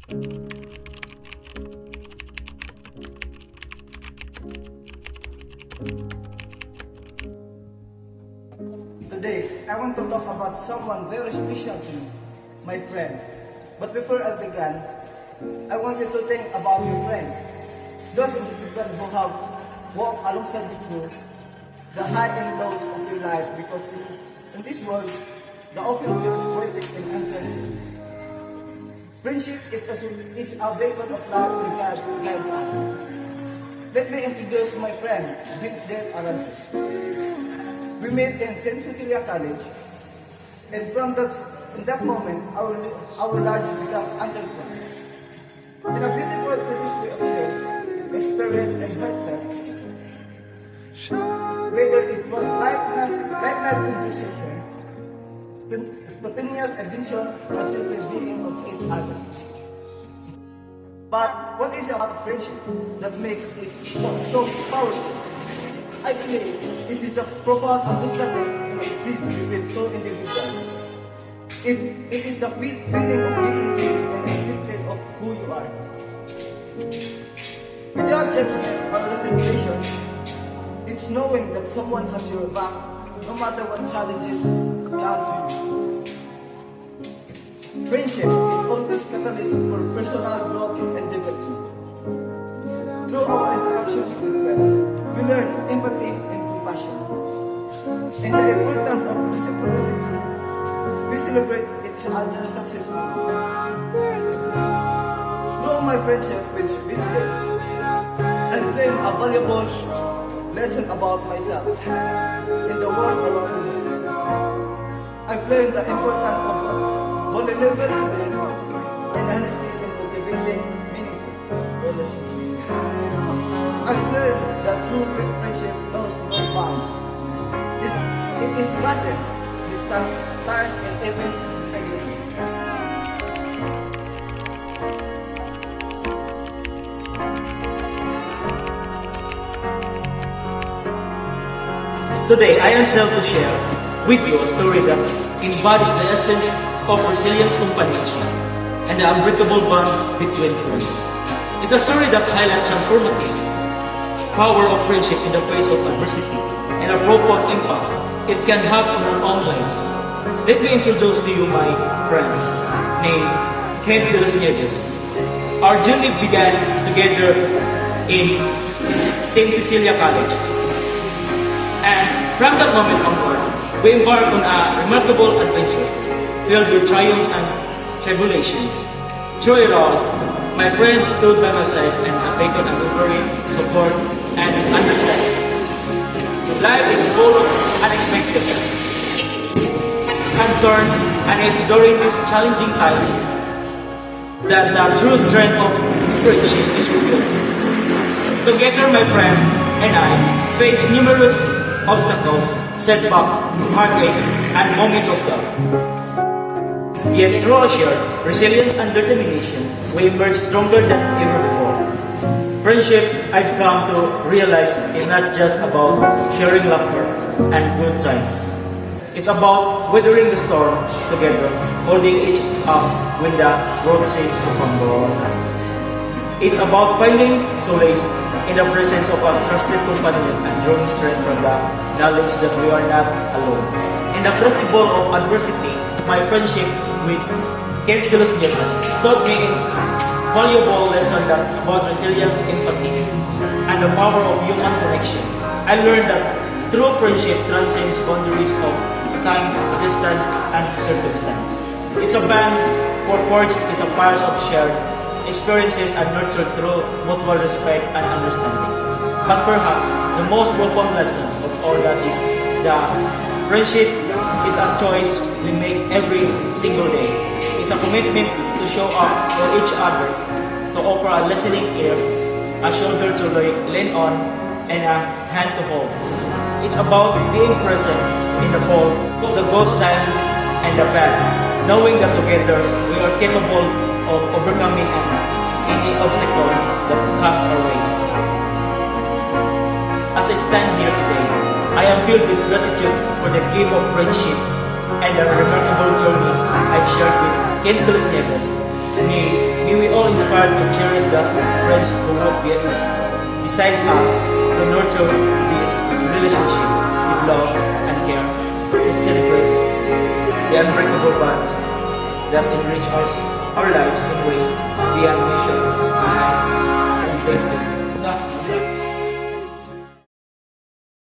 Today, I want to talk about someone very special to me, my friend. But before I begin, I want you to think about your friend. Those individuals who have walked alongside with you, the highs and lows of your life, because in this world, the often feels poetic and uncertain. Friendship is a beacon of love that guides us. Let me introduce my friend, Vince Del Arances. We met in St. Cecilia College, and from that moment, our lives became underground. In a beautiful chemistry of shared experience and heartfelt, whether it was like-night conversation, spontaneous addiction, or simply being of each other. But what is about friendship that makes it so powerful? I believe it is the profound understanding that exists between two individuals. It is the feeling of being seen and accepted of who you are. Without judgment or reservation, it's knowing that someone has your back no matter what challenges come to you. Friendship is always catalyst for personal growth and development. Through our interactions with friends, we learn empathy and compassion. And the importance of reciprocity, we celebrate each other's success. Through my friendship with Vince, I learned a valuable lesson about myself and the world around me. I've learned the importance of vulnerability and honesty in cultivating meaningful relationships. I've learned that true friendship knows no bounds. It is present, distance, time, and even integrity. Today, I am thrilled to share with you a story that embodies the essence of resilience, companionship, and the unbreakable bond between friends. It's a story that highlights transformative power of friendship in the face of adversity and a profound impact it can have on our own lives. Let me introduce to you my friends, named Ken De Los Nieves. Our journey began together in St. Cecilia College. And from that moment onward, we embarked on a remarkable adventure filled with triumphs and tribulations. Through it all, my friend stood by my side and affected unwavering support and understanding. Life is full of unexpected and turns, and it's during these challenging times that the true strength of friendship is revealed. Together, my friend and I faced numerous obstacles, setbacks, heartaches, and moments of doubt. Yet through our shared resilience and determination, we emerged stronger than ever before. Friendship, I've come to realize, is not just about sharing laughter and good times. It's about weathering the storm together, holding each up when the road seems to crumble on us. It's about finding solace in the presence of a trusted companion and drawing strength from the knowledge that we are not alone. In the crucible of adversity, my friendship with Ken De Los Nieves taught me valuable lesson about resilience, empathy, and the power of human connection. I learned that true friendship transcends boundaries of time, distance, and circumstance. It's a bond forged in a fires of shared experiences and nurtured through mutual respect and understanding. But perhaps the most profound lessons of all that is that friendship is a choice we make every single day. It's a commitment to show up for each other, to offer a listening ear, a shoulder to lean on, and a hand to hold. It's about being present in the both the good times and the bad, knowing that together we are capable of overcoming any obstacle that comes our way. As I stand here today, I am filled with gratitude for the gift of friendship and the remarkable journey I've shared with Ken De Los Nieves. May we all inspire to cherish the friends who won't be besides us to nurture this relationship with love and care, to celebrate the unbreakable bonds that enrich our lives in ways beyond measure. And thank you.